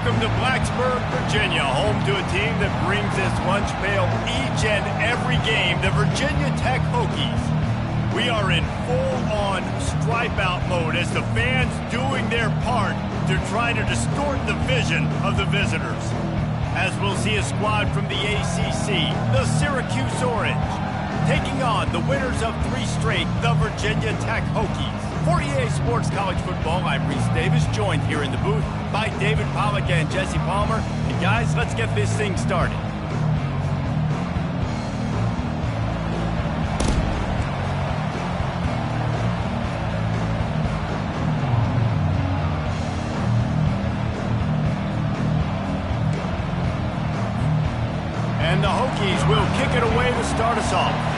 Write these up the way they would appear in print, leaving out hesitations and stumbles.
Welcome to Blacksburg, Virginia, home to a team that brings this lunch pail each and every game, the Virginia Tech Hokies. We are in full-on stripe-out mode as the fans doing their part to try to distort the vision of the visitors. As we'll see a squad from the ACC, the Syracuse Orange, taking on the winners of 3 straight, the Virginia Tech Hokies. For EA Sports College Football, I'm Reese Davis, joined here in the booth by David Pollack and Jesse Palmer. And guys, let's get this thing started. And the Hokies will kick it away to start us off.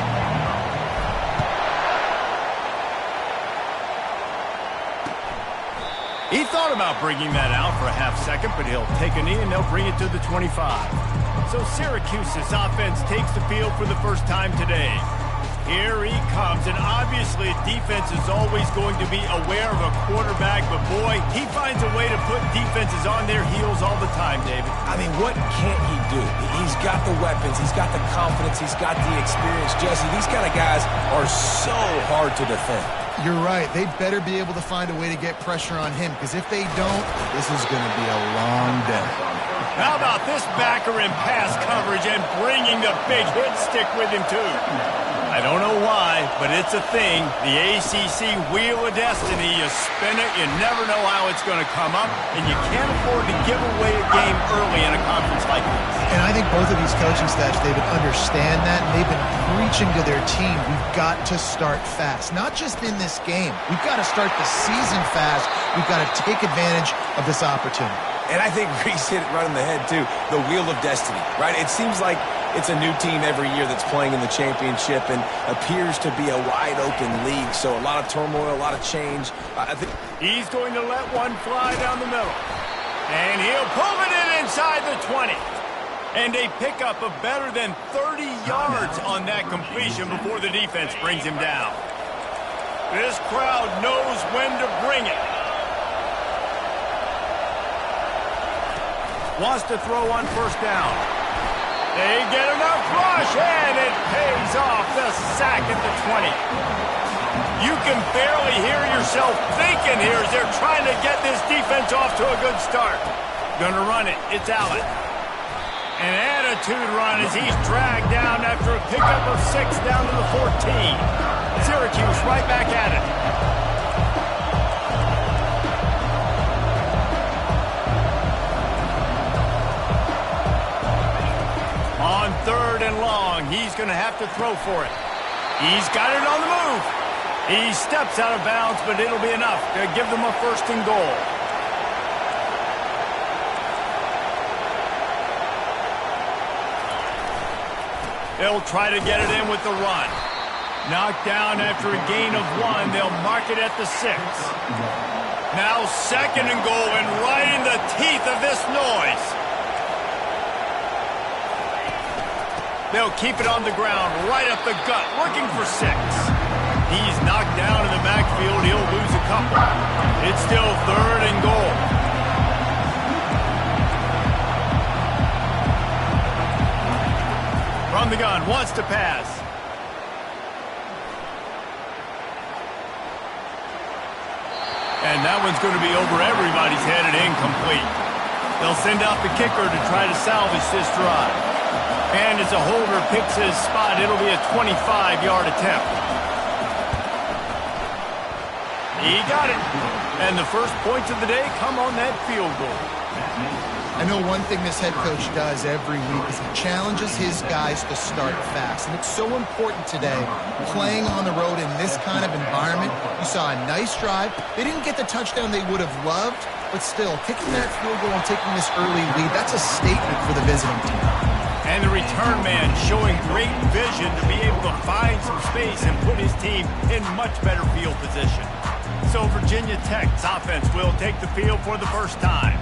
He thought about bringing that out for a half second, but he'll take a knee and they'll bring it to the 25. So Syracuse's offense takes the field for the first time today. Here he comes, and obviously defense is always going to be aware of a quarterback, but boy, he finds a way to put defenses on their heels all the time, David. I mean, what can't he do? He's got the weapons, he's got the confidence, he's got the experience. Jesse, these kind of guys are so hard to defend. You're right. They better be able to find a way to get pressure on him, because if they don't, this is going to be a long day. How about this backer in pass coverage and bringing the big hit stick with him, too? I don't know why, but it's a thing. The ACC Wheel of Destiny, you spin it, you never know how it's going to come up, and you can't afford to give away a game early in a conference like this. And I think both of these coaching staffs, David, understand that, and they've been preaching to their team, we've got to start fast. Not just in this game. We've got to start the season fast. We've got to take advantage of this opportunity. And I think Reese hit it right on the head, too. The Wheel of Destiny, right? It seems like it's a new team every year that's playing in the championship and appears to be a wide-open league. So a lot of turmoil, a lot of change. I think he's going to let one fly down the middle. And he'll pull it in inside the 20. And a pickup of better than 30 yards on that completion before the defense brings him down. This crowd knows when to bring it. Wants to throw on first down. They get enough rush, and it pays off. The sack at the 20. You can barely hear yourself thinking here as they're trying to get this defense off to a good start. Gonna run it. It's Allen. An attitude run as he's dragged down after a pickup of 6 down to the 14. Syracuse right back at it. On 3rd and long, he's going to have to throw for it. He's got it on the move. He steps out of bounds, but it'll be enough to give them a 1st and goal. They'll try to get it in with the run. Knocked down after a gain of 1. They'll mark it at the 6. Now 2nd and goal, and right in the teeth of this noise. They'll keep it on the ground, right up the gut, looking for 6. He's knocked down in the backfield. He'll lose a couple. It's still 3rd and goal. From the gun, wants to pass. And that one's going to be over everybody's head and incomplete. They'll send out the kicker to try to salvage this drive. And as a holder picks his spot, it'll be a 25-yard attempt. He got it. And the first points of the day come on that field goal. I know one thing this head coach does every week is he challenges his guys to start fast. And it's so important today, playing on the road in this kind of environment. You saw a nice drive. They didn't get the touchdown they would have loved, but still, kicking that field goal and taking this early lead, that's a statement for the visiting team. And the return man showing great vision to be able to find some space and put his team in much better field position. So Virginia Tech's offense will take the field for the first time.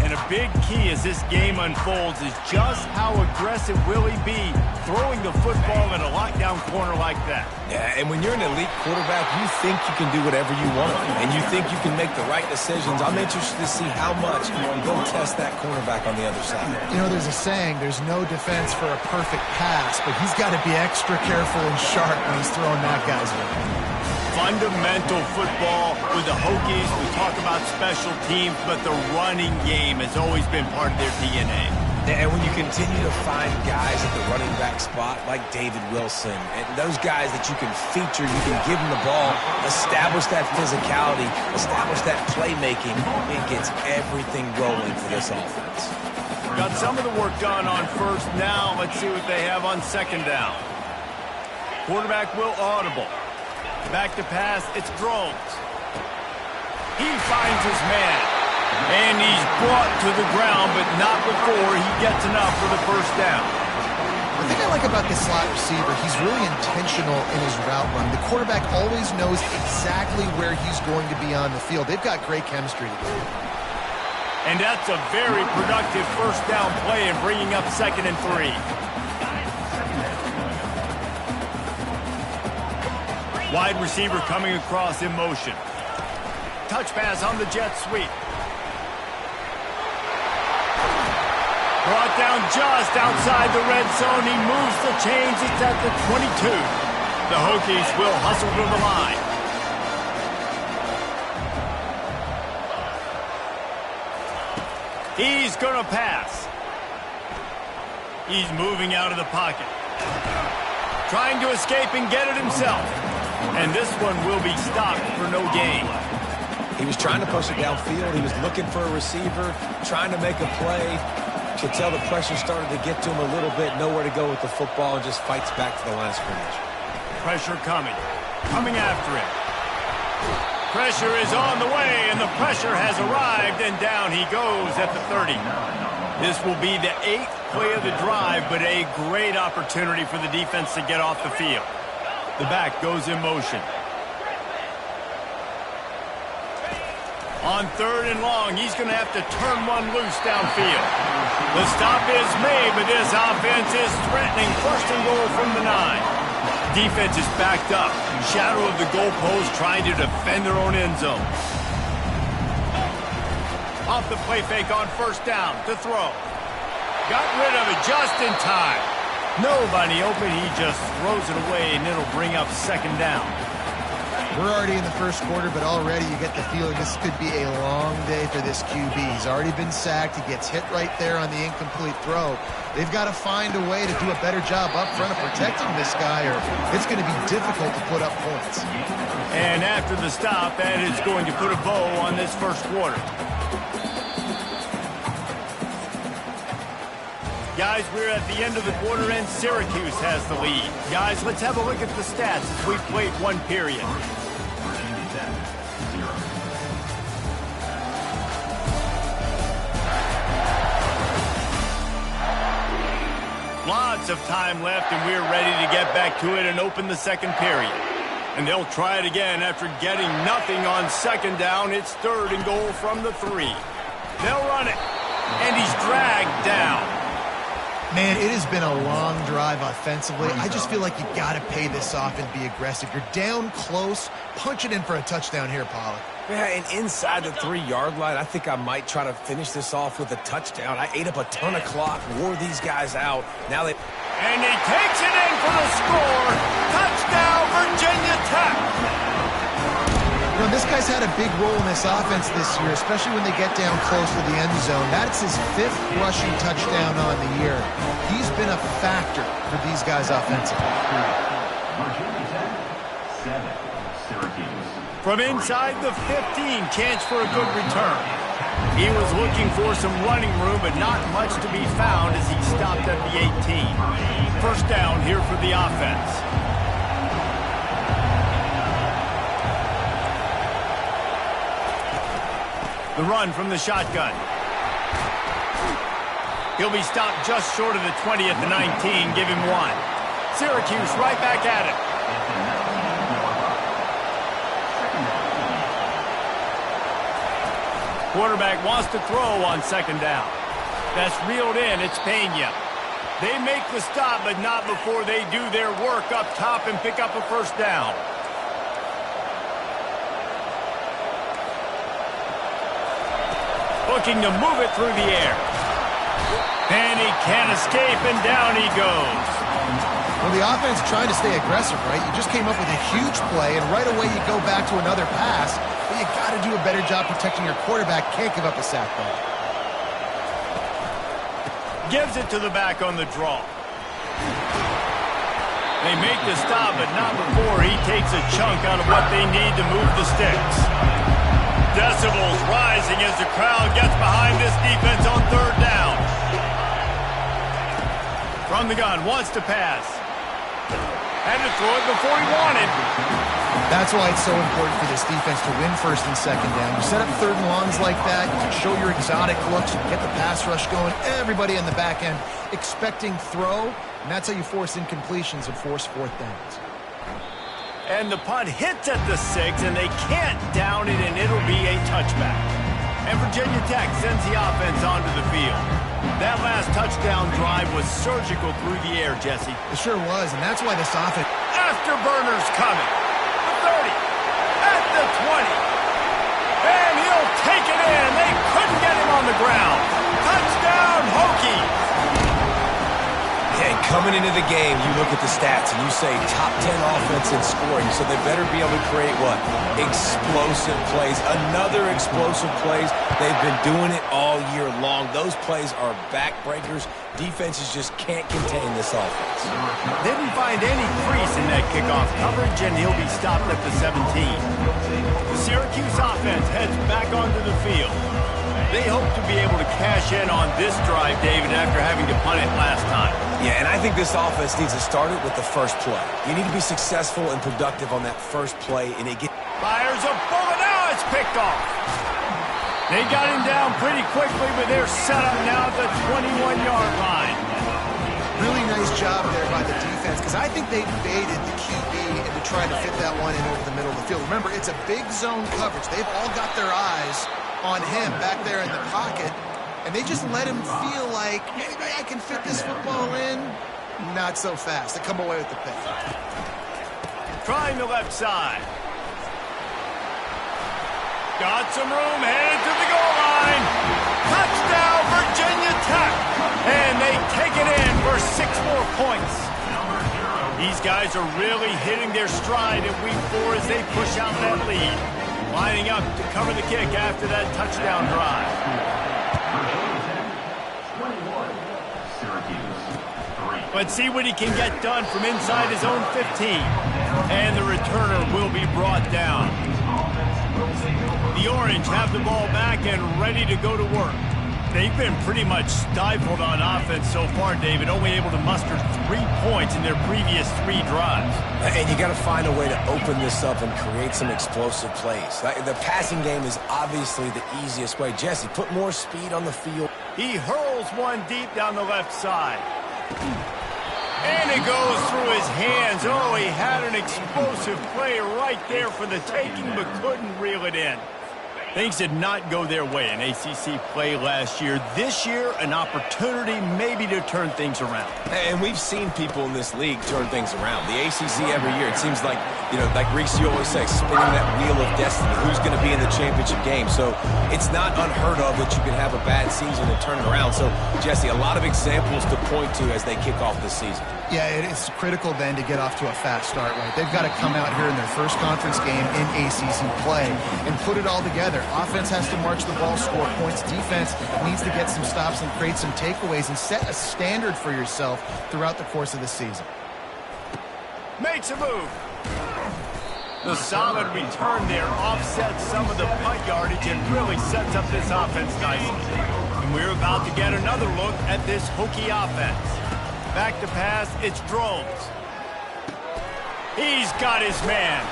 And a big key as this game unfolds is just how aggressive will he be throwing the football in a lockdown corner like that. Yeah, and when you're an elite quarterback, you think you can do whatever you want, and you think you can make the right decisions. I'm interested to see how much they'll test that cornerback on the other side. You know, there's a saying, there's no defense for a perfect pass, but he's got to be extra careful and sharp when he's throwing that guy's way. Fundamental football with the Hokies. We talk about special teams, but the running game has always been part of their DNA. And when you continue to find guys at the running back spot like David Wilson, and those guys that you can feature, you can give them the ball, establish that physicality, establish that playmaking, it gets everything rolling for this offense. Got some of the work done on first. Now let's see what they have on second down. Quarterback will audible. Back to pass, it's Drones. He finds his man. And he's brought to the ground, but not before he gets enough for the first down. The thing I like about this slot receiver, he's really intentional in his route run. The quarterback always knows exactly where he's going to be on the field. They've got great chemistry together. And that's a very productive first down play and bringing up 2nd and 3. Wide receiver coming across in motion. Touch pass on the jet sweep. Brought down just outside the red zone. He moves the chains. It's at the 22. The Hokies will hustle to the line. He's going to pass. He's moving out of the pocket. Trying to escape and get it himself. And this one will be stopped for no gain. He was trying to push it downfield. He was looking for a receiver, trying to make a play. You could tell the pressure started to get to him a little bit. Nowhere to go with the football and just fights back to the line of scrimmage. Pressure coming. Coming after him. Pressure is on the way, and the pressure has arrived, and down he goes at the 30. This will be the 8th play of the drive, but a great opportunity for the defense to get off the field. The back goes in motion. On 3rd and long, he's going to have to turn one loose downfield. The stop is made, but this offense is threatening 1st and goal from the 9. Defense is backed up. Shadow of the goalpost trying to defend their own end zone. Off the play fake on 1st down to throw. Got rid of it just in time. Nobody open, he just throws it away, and it'll bring up 2nd down. We're already in the 1st quarter, but already you get the feeling this could be a long day for this QB. He's already been sacked. He gets hit right there on the incomplete throw. They've got to find a way to do a better job up front of protecting this guy, or it's going to be difficult to put up points. And after the stop, that is going to put a bow on this 1st quarter. Guys, we're at the end of the quarter, and Syracuse has the lead. Guys, let's have a look at the stats as we've played one period. Lots of time left, and we're ready to get back to it and open the 2nd period. And they'll try it again after getting nothing on 2nd down. It's 3rd and goal from the 3. They'll run it, and he's dragged down. Man, it has been a long drive offensively. I just feel like you've got to pay this off and be aggressive. You're down close. Punch it in for a touchdown here, Pollard. Yeah, and inside the 3-yard line, I think I might try to finish this off with a touchdown. I ate up a ton of clock, wore these guys out. Now they... And he takes it in for the score. Touchdown, Virginia Tech. You know, this guy's had a big role in this offense this year, especially when they get down close to the end zone. That's his 5th rushing touchdown on the year. He's been a factor for these guys offensively. From inside the 15, chance for a good return. He was looking for some running room, but not much to be found as he stopped at the 18. 1st down here for the offense. The run from the shotgun. He'll be stopped just short of the 20 at the 19. Give him 1. Syracuse right back at it. Quarterback wants to throw on second down. That's reeled in. It's Pena. They make the stop, but not before they do their work up top and pick up a first down. Looking to move it through the air. And he can't escape, and down he goes. Well, the offense trying to stay aggressive, right? You just came up with a huge play, and right away you go back to another pass, but you got to do a better job protecting your quarterback. Can't give up a sack ball. Gives it to the back on the draw. They make the stop, but not before he takes a chunk out of what they need to move the sticks. Decibels rising as the crowd gets behind this defense on third down. From the gun, wants to pass. Had to throw it before he wanted. That's why it's so important for this defense to win first and second down. You set up third and longs like that, you can show your exotic looks, you can get the pass rush going, everybody in the back end expecting throw, and that's how you force incompletions and force fourth downs. And the punt hits at the 6, and they can't down it, and it'll be a touchback. And Virginia Tech sends the offense onto the field. That last touchdown drive was surgical through the air, Jesse. It sure was, and that's why this offense... Afterburners coming. The 30. At the 20. And he'll take it in. They couldn't get him on the ground. Touchdown, Hokies. And coming into the game, you look at the stats and you say top 10 offense in scoring, so they better be able to create what? Explosive plays. Another explosive plays. They've been doing it all year long. Those plays are backbreakers. Defenses just can't contain this offense. Didn't find any crease in that kickoff coverage, and he'll be stopped at the 17. The Syracuse offense heads back onto the field. They hope to be able to cash in on this drive, David, after having to punt it last time. Yeah, and I think this offense needs to start it with the first play. You need to be successful and productive on that first play, and it gets... Fires a bullet. Now it's picked off. They got him down pretty quickly, but they're set up now at the 21-yard line. Really nice job there by the defense, because I think they baited the QB into trying to fit that one in over the middle of the field. Remember, it's a big zone coverage. They've all got their eyes on him back there in the pocket, and they just let him feel like, maybe I can fit this football in. Not so fast. They come away with the pick. Trying the left side. Got some room, headed to the goal line. Touchdown, Virginia Tech. And they take it in for 6 more points. These guys are really hitting their stride in week 4 as they push out that lead. Lining up to cover the kick after that touchdown drive. Let's see what he can get done from inside his own 15. And the returner will be brought down. The Orange have the ball back and ready to go to work. They've been pretty much stifled on offense so far, David, only able to muster 3 points in their previous 3 drives. And you got to find a way to open this up and create some explosive plays. The passing game is obviously the easiest way. Jesse, put more speed on the field. He hurls one deep down the left side. And it goes through his hands. Oh, he had an explosive play right there for the taking, but couldn't reel it in. Things did not go their way in ACC play last year. This year, an opportunity maybe to turn things around. And we've seen people in this league turn things around. The ACC every year, it seems like, you know, like Reese, you always say, spinning that wheel of destiny. Who's going to be in the championship game? So it's not unheard of that you can have a bad season and turn it around. So, Jesse, a lot of examples to point to as they kick off this season. Yeah, it is critical then to get off to a fast start, right? They've got to come out here in their first conference game in ACC play and put it all together. Offense has to march the ball, score points. Defense needs to get some stops and create some takeaways and set a standard for yourself throughout the course of the season. Makes a move. The solid return there offsets some of the punt yardage and really sets up this offense nicely. And we're about to get another look at this Hokie offense. Back to pass, it's Drones. He's got his man.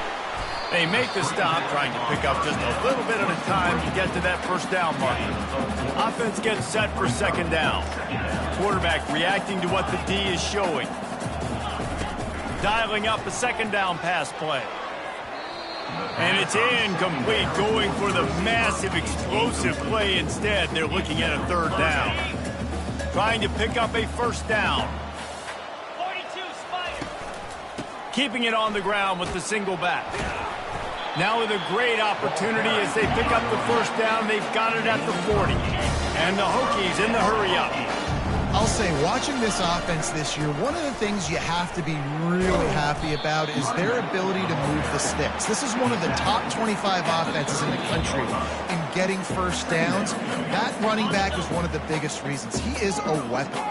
They make the stop, trying to pick up just a little bit at a time to get to that first down marker. Offense gets set for second down. Quarterback reacting to what the D is showing. Dialing up a second down pass play. And it's incomplete, going for the massive explosive play instead. They're looking at a third down. Trying to pick up a first down. 42 Spider. Keeping it on the ground with the single back. Now with a great opportunity as they pick up the first down. They've got it at the 40. And the Hokies in the hurry-up. I'll say, watching this offense this year, one of the things you have to be really happy about is their ability to move the sticks. This is one of the top 25 offenses in the country in getting first downs. That running back is one of the biggest reasons. He is a weapon.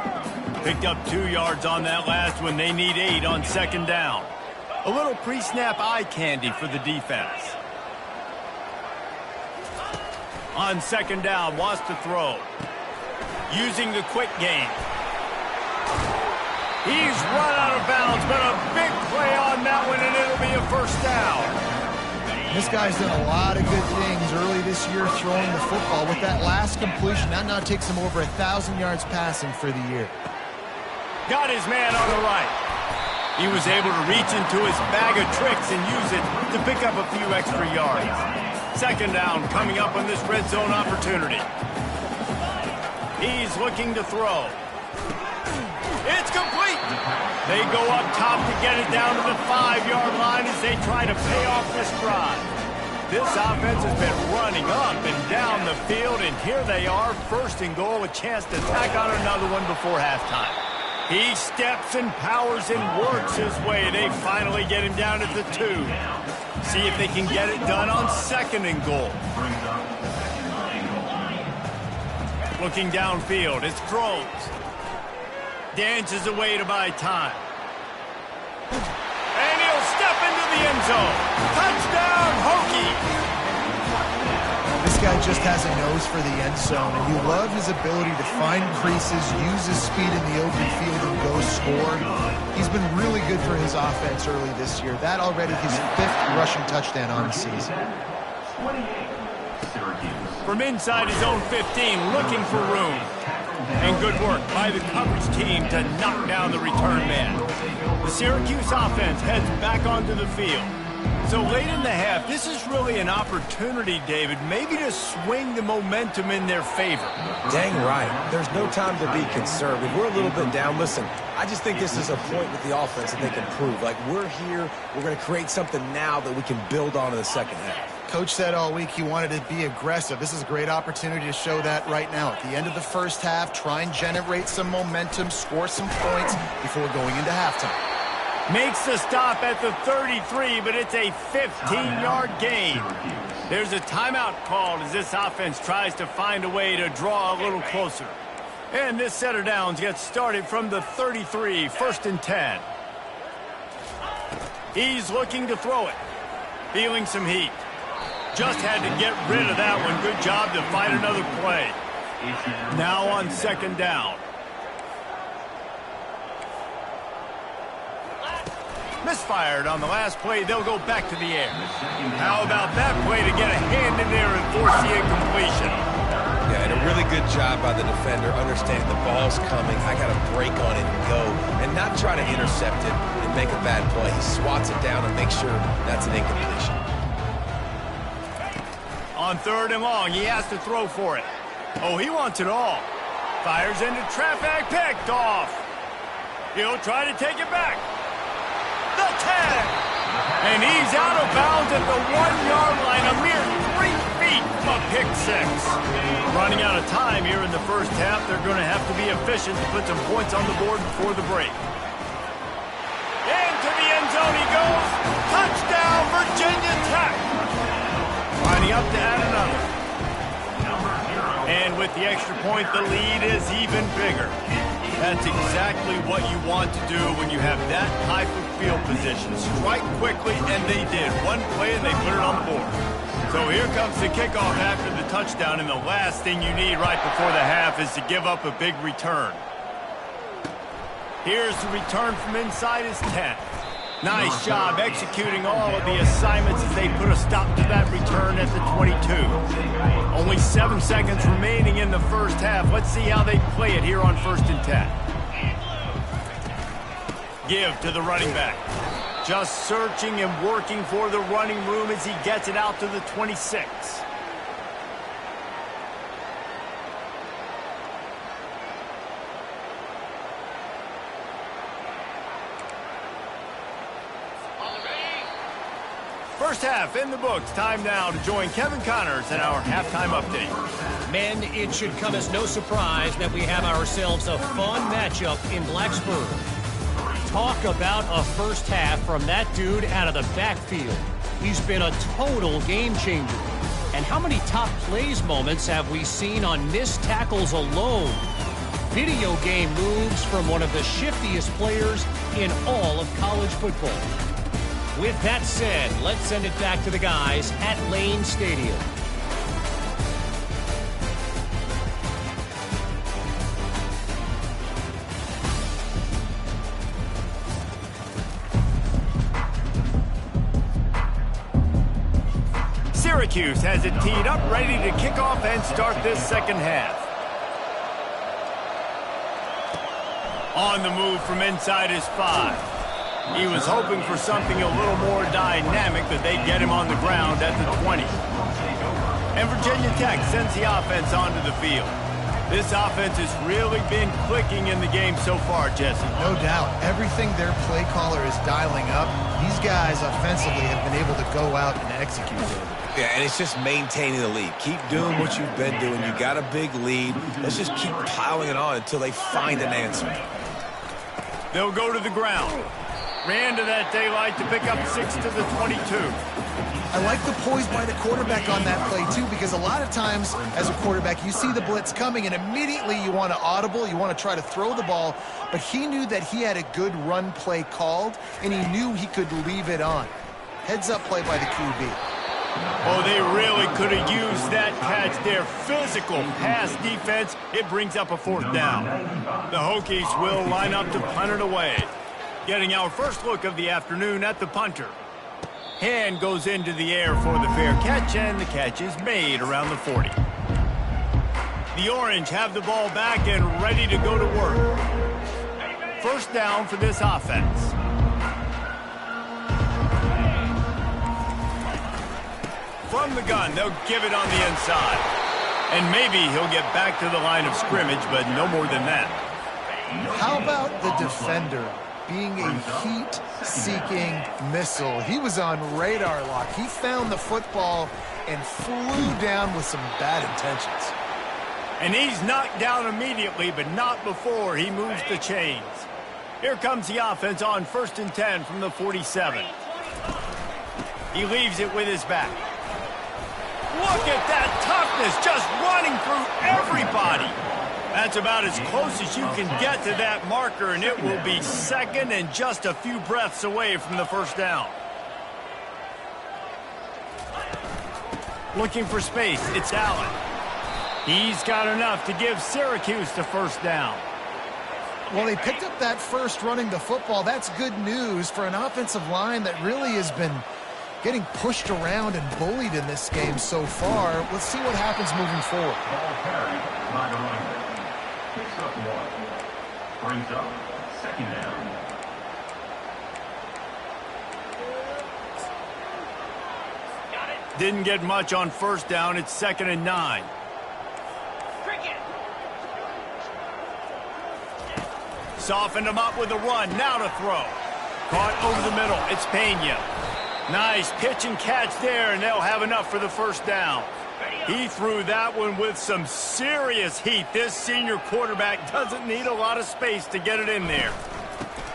Picked up 2 yards on that last one. They need 8 on second down. A little pre-snap eye candy for the defense. On second down, wants to throw. Using the quick game. He's run out of bounds, but a big play on that one, and it'll be a first down. This guy's done a lot of good things early this year throwing the football. With that last completion, that now takes him over 1,000 yards passing for the year. Got his man on the right. He was able to reach into his bag of tricks and use it to pick up a few extra yards. Second down coming up on this red zone opportunity. He's looking to throw. It's complete. They go up top to get it down to the 5-yard line as they try to pay off this drive. This offense has been running up and down the field, and here they are, first and goal, a chance to tack on another one before halftime. He steps and powers and works his way. They finally get him down at the 2. See if they can get it done on second and goal. Looking downfield, it's throws. Dances away to buy time. And he'll step into the end zone. Touchdown, Hokie! This guy just has a nose for the end zone, and you love his ability to find creases, use his speed in the open field, and go score. He's been really good for his offense early this year. That already his 5th rushing touchdown on the season. From inside his own 15, looking for room. And good work by the coverage team to knock down the return man. The Syracuse offense heads back onto the field. So late in the half, this is really an opportunity, David, maybe to swing the momentum in their favor. Dang right. There's no time to be concerned. If we're a little bit down, listen, I just think this is a point with the offense that they can prove. Like, we're here, we're going to create something now that we can build on in the second half. Coach said all week he wanted to be aggressive. This is a great opportunity to show that right now. At the end of the first half, try and generate some momentum, score some points before going into halftime. Makes the stop at the 33, but it's a 15-yard gain. There's a timeout called as this offense tries to find a way to draw a little closer. And this set of downs gets started from the 33, 1st and 10. He's looking to throw it. Feeling some heat. Just had to get rid of that one. Good job to find another play. Now on second down. Misfired on the last play. They'll go back to the air. How about that play to get a hand in there and force the incompletion? Yeah, and a really good job by the defender, understanding the ball's coming. I got to break on it and go, and not try to intercept it and make a bad play. He swats it down and makes sure that's an incompletion. On third and long, he has to throw for it. Oh, he wants it all. Fires into traffic, picked off. He'll try to take it back. The 10. And he's out of bounds at the 1-yard line, a mere 3 feet from a pick 6. Running out of time here in the first half. They're going to have to be efficient to put some points on the board before the break. Into the end zone he goes. Touchdown, Virginia Tech. Lining up to add another. And with the extra point, the lead is even bigger. That's exactly what you want to do when you have that type of field position. Strike quickly, and they did. One play, and they put it on the board. So here comes the kickoff after the touchdown, and the last thing you need right before the half is to give up a big return. Here's the return from inside his 10. Nice job executing all of the assignments as they put a stop to that return at the 22. Only 7 seconds remaining in the first half. Let's see how they play it here on 1st and 10. Give to the running back. Just searching and working for the running room as he gets it out to the 26. First half in the books. Time now to join Kevin Connors in our halftime update. Men, it should come as no surprise that we have ourselves a fun matchup in Blacksburg. Talk about a first half from that dude out of the backfield. He's been a total game changer. And how many top plays moments have we seen on missed tackles alone? Video game moves from one of the shiftiest players in all of college football. With that said, let's send it back to the guys at Lane Stadium. Syracuse has it teed up, ready to kick off and start this second half. On the move from inside his 5. He was hoping for something a little more dynamic, but they get him on the ground at the 20. And Virginia Tech sends the offense onto the field. This offense has really been clicking in the game so far, Jesse. No doubt. Everything their play caller is dialing up, these guys offensively have been able to go out and execute it. Yeah, and it's just maintaining the lead. Keep doing what you've been doing. You got a big lead. Let's just keep piling it on until they find an answer. They'll go to the ground. Ran to that daylight to pick up 6 to the 22. I like the poise by the quarterback on that play, too, because a lot of times as a quarterback, you see the blitz coming, and immediately you want to audible, you want to try to throw the ball, but he knew that he had a good run play called, and he knew he could leave it on. Heads-up play by the QB. Oh, they really could have used that catch there. Physical pass defense. It brings up a 4th down. The Hokies will line up to punt it away. Getting our first look of the afternoon at the punter. Hand goes into the air for the fair catch, and the catch is made around the 40. The Orange have the ball back and ready to go to work. First down for this offense. From the gun, they'll give it on the inside. And maybe he'll get back to the line of scrimmage, but no more than that. How about the defender being a heat-seeking missile? He was on radar lock. He found the football and flew down with some bad intentions. And he's knocked down immediately, but not before he moves the chains. Here comes the offense on 1st and 10 from the 47. He leaves it with his back. Look at that toughness, just running through everybody. That's about as close as you can get to that marker, and it will be second and just a few breaths away from the first down. Looking for space, it's Allen. He's got enough to give Syracuse the first down. Well, they picked up that first running the football. That's good news for an offensive line that really has been getting pushed around and bullied in this game so far. Let's see what happens moving forward. Picks up 1. Brings up 2nd down. Didn't get much on 1st down. It's 2nd and 9. Softened him up with a run. Now to throw. Caught over the middle. It's Pena. Nice pitch and catch there, and they'll have enough for the first down. He threw that one with some serious heat. This senior quarterback doesn't need a lot of space to get it in there.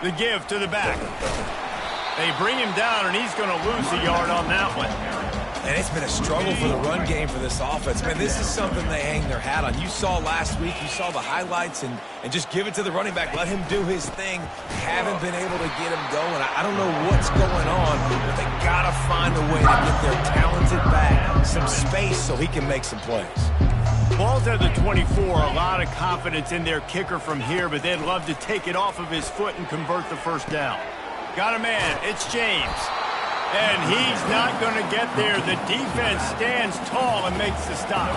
The give to the back. They bring him down, and he's going to lose a yard on that one. And it's been a struggle for the run game for this offense. Man, this is something they hang their hat on. You saw last week, you saw the highlights, and just give it to the running back. Let him do his thing. Haven't been able to get him going. I don't know what's going on, but they got to find a way to get their talented back some space so he can make some plays. Ball's at the 24. A lot of confidence in their kicker from here, but they'd love to take it off of his foot and convert the first down. Got a man. It's James. And he's not going to get there. The defense stands tall and makes the stop.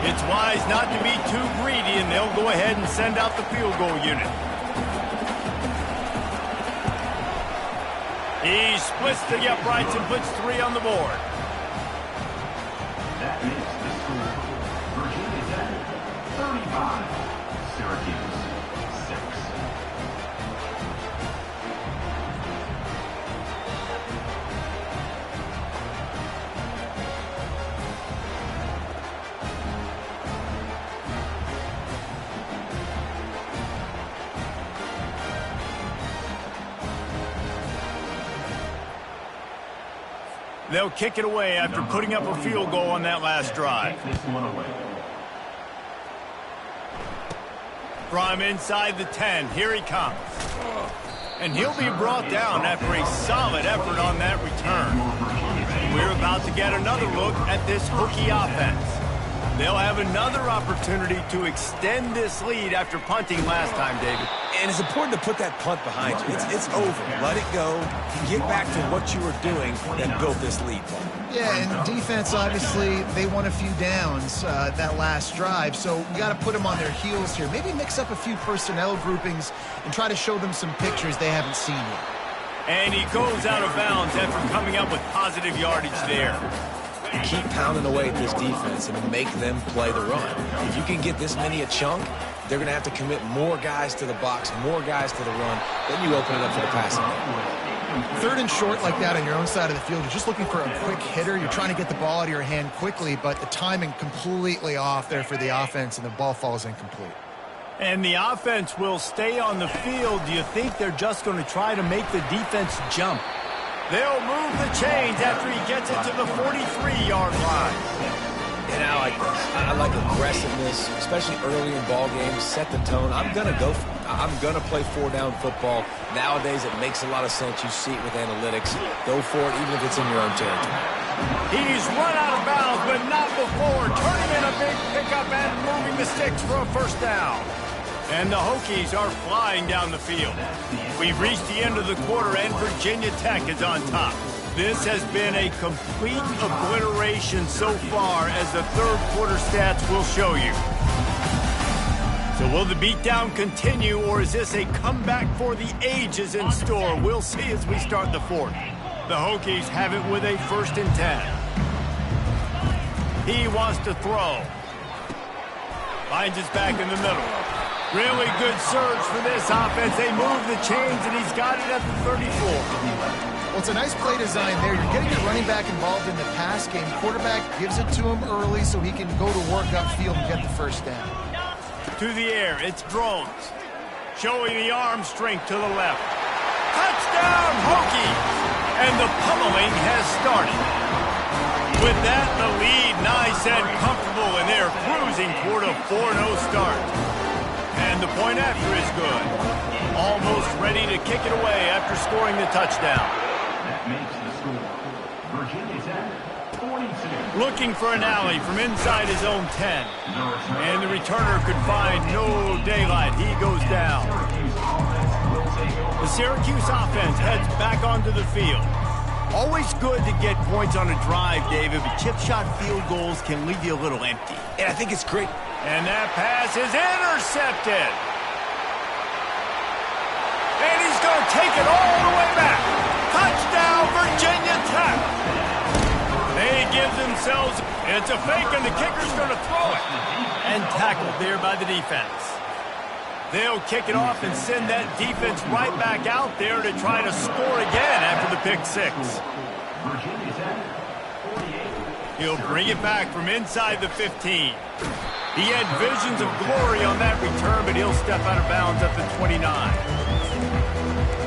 It's wise not to be too greedy, and they'll go ahead and send out the field goal unit. He splits the uprights and puts 3 on the board. That makes the score Virginia Tech 35, Syracuse 6. They'll kick it away after putting up a field goal on that last drive. This one away. From inside the 10, here he comes. And he'll be brought down after a solid effort on that return. We're about to get another look at this Hokie offense. They'll have another opportunity to extend this lead after punting last time, David. And it's important to put that punt behind you. It's over. Let it go. Get back to what you were doing that built this lead, Paul. Yeah, and defense, obviously, they won a few downs that last drive, so we got to put them on their heels here. Maybe mix up a few personnel groupings and try to show them some pictures they haven't seen yet. And he goes out of bounds after coming up with positive yardage there. Keep pounding away at this defense and make them play the run. If you can get this many a chunk, they're going to have to commit more guys to the box, more guys to the run. Then you open it up for the passing game. 3rd and short like that on your own side of the field, you're just looking for a quick hitter. You're trying to get the ball out of your hand quickly, but the timing completely off there for the offense, and the ball falls incomplete. And the offense will stay on the field. Do you think they're just going to try to make the defense jump? They'll move the chains after he gets it to the 43-yard line. And I like this. I like aggressiveness, especially early in ball games. Set the tone. I'm going to go for it. I'm going to play 4-down football. Nowadays, it makes a lot of sense. You see it with analytics. Go for it, even if it's in your own territory. He's run out of bounds, but not before. Turning in a big pickup and moving the sticks for a 1st down. And the Hokies are flying down the field. We've reached the end of the quarter, and Virginia Tech is on top. This has been a complete obliteration so far, as the 3rd quarter stats will show you. So will the beatdown continue, or is this a comeback for the ages in store? We'll see as we start the 4th. The Hokies have it with a 1st and 10. He wants to throw. Finds his back in the middle. Really good surge for this offense. They move the chains, and he's got it at the 34. Well, it's a nice play design there. You're getting your running back involved in the pass game. Quarterback gives it to him early so he can go to work upfield and get the 1st down. To the air, it's Drones. Showing the arm strength to the left. Touchdown, Hokies! And the pummeling has started. With that, the lead nice and comfortable, and they're cruising toward a 4-0 start. And the point after is good. Almost ready to kick it away after scoring the touchdown. That makes the score Virginia Tech 46. Looking for an alley from inside his own 10. And the returner could find no daylight. He goes down. The Syracuse offense heads back onto the field. Always good to get points on a drive, David, but chip shot field goals can leave you a little empty. And I think it's great. And that pass is intercepted. And he's going to take it all the way back. Touchdown, Virginia Tech. They give themselves, it's a fake, and the kicker's going to throw it. And tackled there by the defense. They'll kick it off and send that defense right back out there to try to score again after the pick 6. He'll bring it back from inside the 15. He had visions of glory on that return, but he'll step out of bounds at the 29.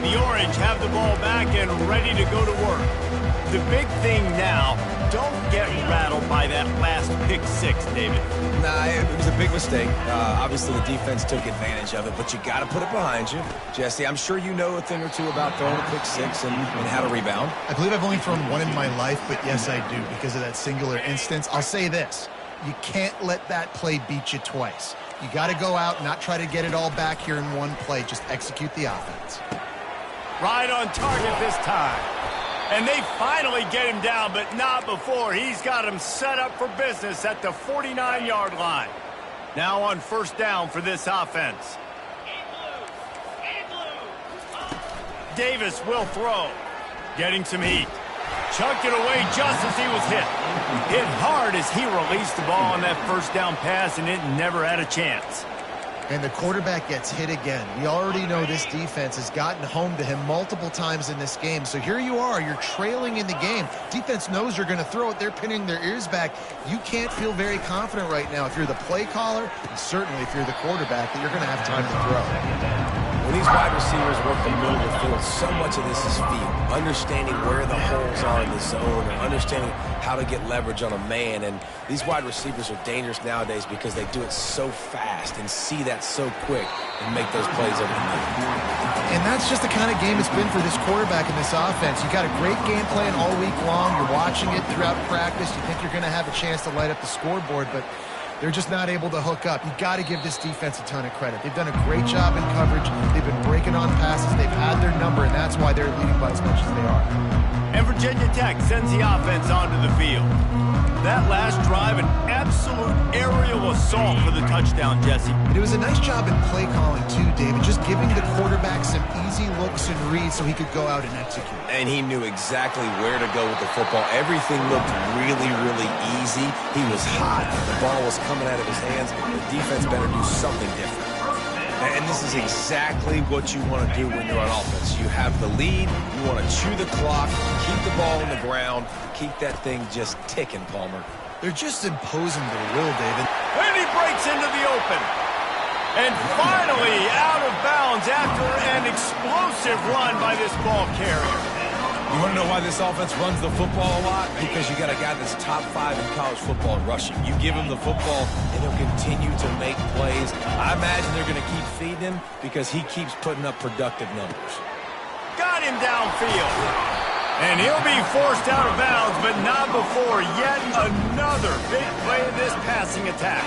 The Orange have the ball back and ready to go to work. The big thing now, don't get rattled by that last pick 6, David. Nah, it was a big mistake. Obviously, the defense took advantage of it, but you got to put it behind you. Jesse, I'm sure you know a thing or two about throwing a pick 6 and how to rebound. I believe I've only thrown one in my life, but yes, I do because of that singular instance. I'll say this. You can't let that play beat you twice. You got to go out and not try to get it all back here in one play. Just execute the offense. Right on target this time. And they finally get him down, but not before. He's got him set up for business at the 49-yard line. Now on 1st down for this offense. Davis will throw. Getting some heat. Chucked it away just as he was hit. Hit hard as he released the ball on that first down pass, and it never had a chance. And the quarterback gets hit again. We already know this defense has gotten home to him multiple times in this game. So here you are, you're trailing in the game. Defense knows you're going to throw it. They're pinning their ears back. You can't feel very confident right now if you're the play caller, and certainly if you're the quarterback, that you're going to have time to throw. When these wide receivers work the middle of the field, so much of this is feel. Understanding where the holes are in the zone and understanding how to get leverage on a man. And these wide receivers are dangerous nowadays because they do it so fast and see that so quick and make those plays over the middle. And that's just the kind of game it's been for this quarterback in this offense. You got a great game plan all week long. You're watching it throughout practice. You think you're going to have a chance to light up the scoreboard, but they're just not able to hook up. You got to give this defense a ton of credit. They've done a great job in coverage. They've been breaking on passes. They've had their number, and that's why they're leading by as much as they are. And Virginia Tech sends the offense onto the field. That last drive, an absolute aerial assault for the touchdown, Jesse. And it was a nice job in play calling, too, David, just giving the quarterback some easy looks and reads so he could go out and execute. And he knew exactly where to go with the football. Everything looked really, really easy. He was hot. The ball was coming out of his hands. The defense better do something different. And this is exactly what you want to do when you're on offense. You have the lead. You want to chew the clock, keep the ball on the ground, keep that thing just ticking, Palmer. They're just imposing their will, David. And he breaks into the open. And finally out of bounds after an explosive run by this ball carrier. You want to know why this offense runs the football a lot? Because you got a guy that's top 5 in college football in rushing. You give him the football, and he'll continue to make plays. I imagine they're going to keep feeding him because he keeps putting up productive numbers. Got him downfield. And he'll be forced out of bounds, but not before yet another big play in this passing attack.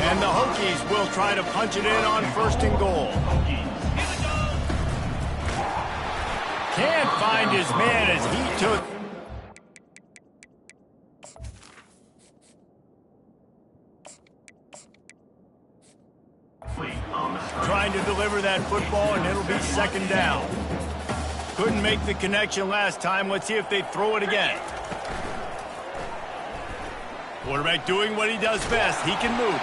And the Hokies will try to punch it in on 1st and goal. Can't find his man as he took. Trying to deliver that football, and it'll be 2nd down. Couldn't make the connection last time. Let's see if they throw it again. Quarterback doing what he does best. He can move.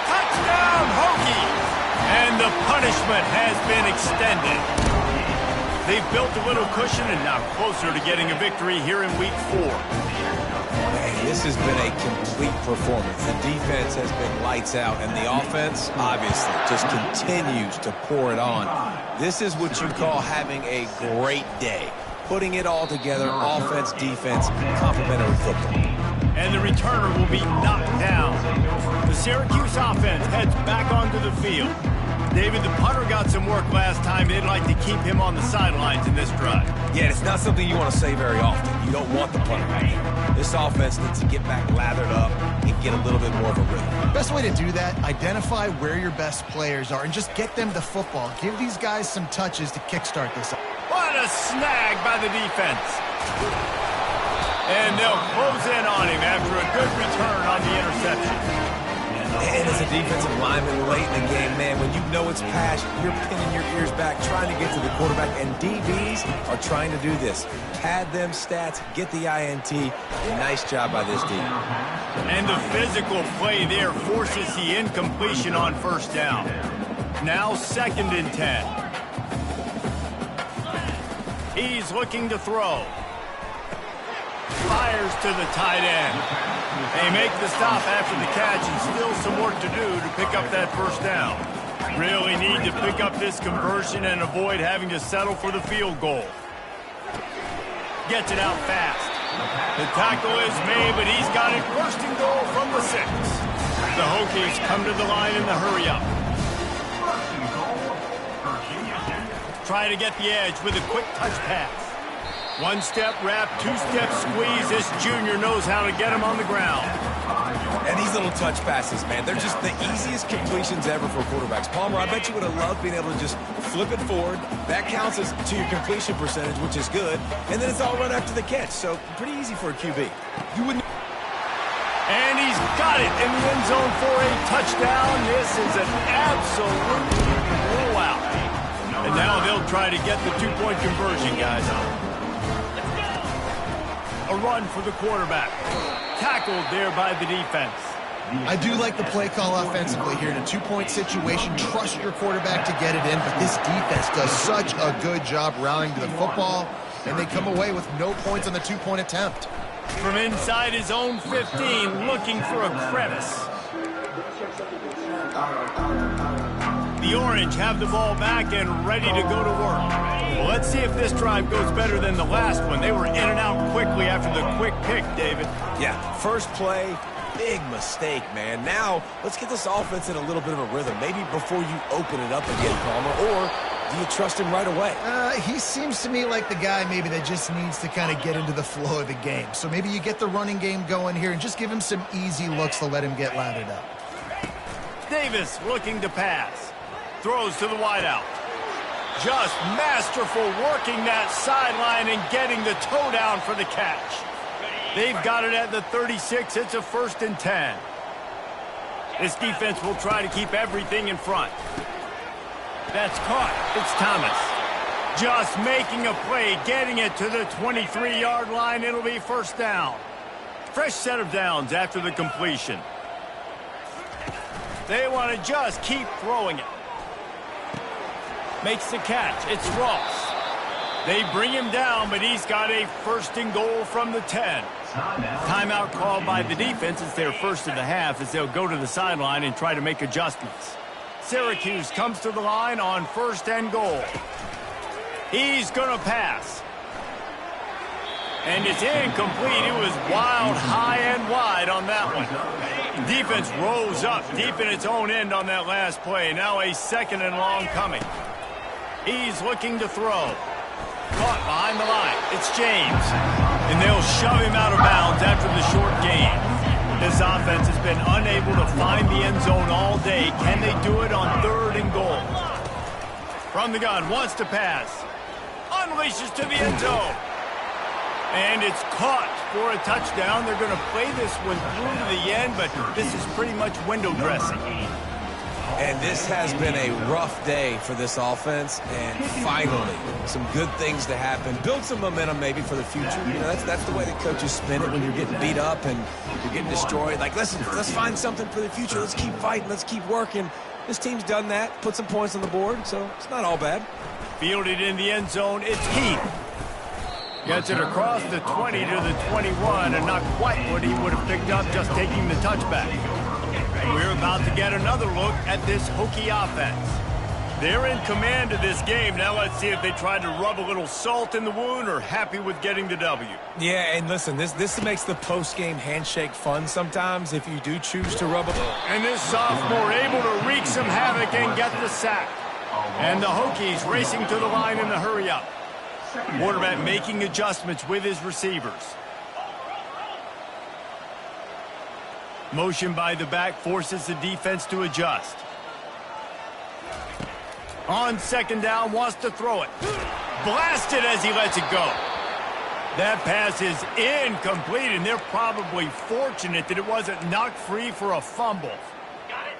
Touchdown, Hokies! And the punishment has been extended. They've built a little cushion and now closer to getting a victory here in Week 4. Man, this has been a complete performance. The defense has been lights out, and the offense, obviously, just continues to pour it on. This is what you call having a great day. Putting it all together, offense, defense, complementary football. And the returner will be knocked down. The Syracuse offense heads back onto the field. David, the punter got some work last time. They'd like to keep him on the sidelines in this drive. Yeah, it's not something you want to say very often. You don't want the punter right here. This offense needs to get back lathered up and get a little bit more of a rhythm. Best way to do that, identify where your best players are and just get them the football. Give these guys some touches to kickstart this. What a snag by the defense. And they'll close in on him after a good return on the interception. And as a defensive lineman late in the game, man, when you know it's pass, you're pinning your ears back, trying to get to the quarterback, and DBs are trying to do this. Pad them stats, get the INT. Nice job by this D. And the physical play there forces the incompletion on 1st down. Now 2nd and 10. He's looking to throw. Fires to the tight end. They make the stop after the catch, and still some work to do to pick up that 1st down. Really need to pick up this conversion and avoid having to settle for the field goal. Gets it out fast. The tackle is made, but he's got it 1st and goal from the 6. The Hokies come to the line in the hurry-up. Try to get the edge with a quick touch pass. 1-step wrap, 2-step squeeze. This junior knows how to get him on the ground. And these little touch passes, man, they're just the easiest completions ever for quarterbacks. Palmer, I bet you would have loved being able to just flip it forward. That counts as to your completion percentage, which is good. And then it's all run after the catch, so pretty easy for a QB. You wouldn't. And he's got it in the end zone for a touchdown. This is an absolute blowout. And now they'll try to get the 2-point conversion, guys. A run for the quarterback. Tackled there by the defense. I do like the play call offensively here. In a two-point situation, trust your quarterback to get it in, but this defense does such a good job rallying to the football, and they come away with no points on the two-point attempt. From inside his own 15, looking for a crevice. The Orange have the ball back and ready to go to work. Well, let's see if this drive goes better than the last one. They were in and out quickly after the quick pick, David. Yeah, first play, big mistake, man. Now, let's get this offense in a little bit of a rhythm. Maybe before you open it up again, Palmer, or do you trust him right away? He seems to me like the guy maybe that just needs to kind of get into the flow of the game. So maybe you get the running game going here and just give him some easy looks to let him get lathered up. Davis looking to pass. Throws to the wideout. Just masterful working that sideline and getting the toe down for the catch. They've got it at the 36. It's a 1st and 10. This defense will try to keep everything in front. That's caught. It's Thomas. Just making a play, getting it to the 23-yard line. It'll be 1st down. Fresh set of downs after the completion. They want to just keep throwing it. Makes the catch. It's Ross. They bring him down, but he's got a 1st and goal from the 10. Timeout called by the defense. It's their first of the half as they'll go to the sideline and try to make adjustments. Syracuse comes to the line on 1st and goal. He's going to pass. And it's incomplete. It was wild, high and wide on that one. Defense rose up deep in its own end on that last play. Now a 2nd and long coming. He's looking to throw. Caught behind the line. It's James. And they'll shove him out of bounds after the short gain. This offense has been unable to find the end zone all day. Can they do it on 3rd and goal? From the gun, wants to pass. Unleashes to the end zone. And it's caught for a touchdown. They're going to play this one through to the end, but this is pretty much window dressing. And this has been a rough day for this offense, and finally, some good things to happen. Build some momentum maybe for the future. You know, that's the way that coaches spin it when you're getting beat up and you're getting destroyed. Like, listen, let's find something for the future. Let's keep fighting. Let's keep working. This team's done that, put some points on the board, so it's not all bad. Fielded in the end zone, it's Heath. Gets it across the 20 to the 21, and not quite what he would have picked up just taking the touchback. We're about to get another look at this Hokie offense. They're in command of this game. Now let's see if they try to rub a little salt in the wound or happy with getting the W. Yeah, and listen, this makes the post-game handshake fun sometimes if you do choose to rub a... And this sophomore able to wreak some havoc and get the sack. And the Hokies racing to the line in a hurry-up. Quarterback making adjustments with his receivers. Motion by the back forces the defense to adjust. On 2nd down, wants to throw it. Blasted as he lets it go. That pass is incomplete, and they're probably fortunate that it wasn't knocked free for a fumble.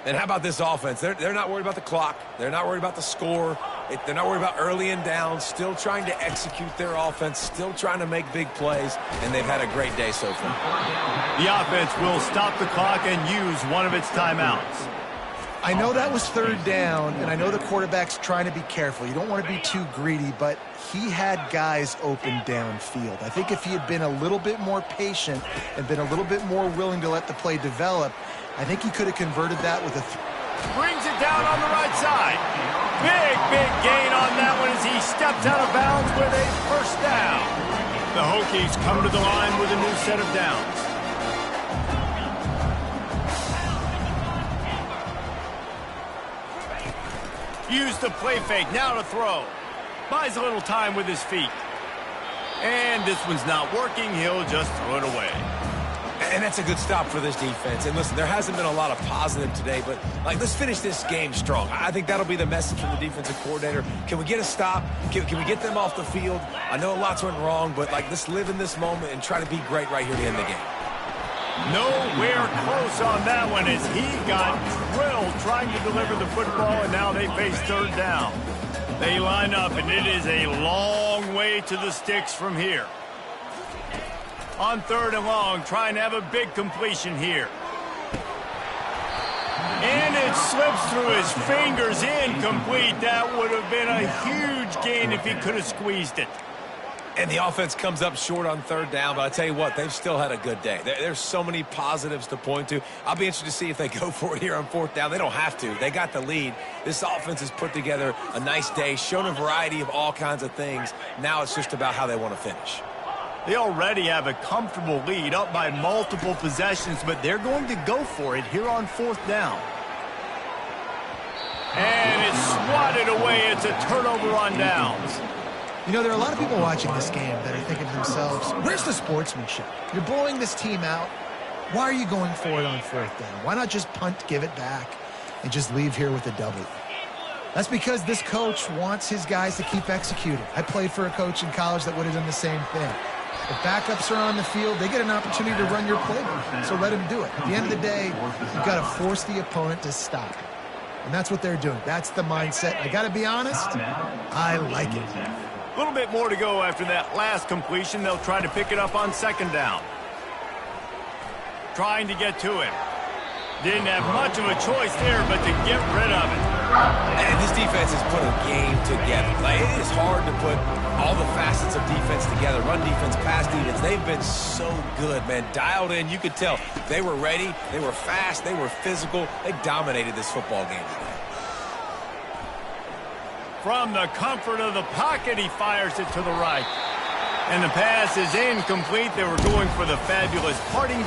And how about this offense? They're not worried about the clock. They're not worried about the score. They're not worried about early and down. Still trying to execute their offense. Still trying to make big plays. And they've had a great day so far. The offense will stop the clock and use one of its timeouts. I know that was 3rd down, and I know the quarterback's trying to be careful. You don't want to be too greedy, but he had guys open downfield. I think if he had been a little bit more patient and been a little bit more willing to let the play develop, I think he could have converted that with a... Brings it down on the right side. Big gain on that one as he steps out of bounds with a 1st down. The Hokies come to the line with a new set of downs. Use the play fake, now to throw. Buys a little time with his feet. And this one's not working, he'll just throw it away. And that's a good stop for this defense. And listen, there hasn't been a lot of positive today, but like, let's finish this game strong. I think that'll be the message from the defensive coordinator. Can we get a stop? Can we get them off the field? I know lots went wrong, but like, let's live in this moment and try to be great right here to end the game. Nowhere close on that one as he got drilled trying to deliver the football, and now they face 3rd down. They line up, and it is a long way to the sticks from here. On 3rd and long, trying to have a big completion here. And it slips through his fingers, incomplete. That would have been a huge gain if he could have squeezed it. And the offense comes up short on 3rd down, but I tell you what, they've still had a good day. There's so many positives to point to. I'll be interested to see if they go for it here on 4th down. They don't have to. They got the lead. This offense has put together a nice day, shown a variety of all kinds of things. Now it's just about how they want to finish. They already have a comfortable lead, up by multiple possessions, but they're going to go for it here on 4th down. And it's swatted away. It's a turnover on downs. You know, there are a lot of people watching this game that are thinking to themselves, where's the sportsmanship? You're blowing this team out. Why are you going for it on 4th down? Why not just punt, give it back, and just leave here with a W? That's because this coach wants his guys to keep executing. I played for a coach in college that would have done the same thing. If backups are on the field, they get an opportunity to run your playbook, so let them do it. At the end of the day, you've got to force the opponent to stop. And that's what they're doing. That's the mindset. I got to be honest, I like it. A little bit more to go after that last completion. They'll try to pick it up on 2nd down. Trying to get to him. Didn't have much of a choice there, but to get rid of it. And this defense has put a game together. Like, it is hard to put all the facets of defense together. Run defense, pass defense. They've been so good, man. Dialed in. You could tell they were ready. They were fast. They were physical. They dominated this football game today. From the comfort of the pocket, he fires it to the right. And the pass is incomplete. They were going for the fabulous parting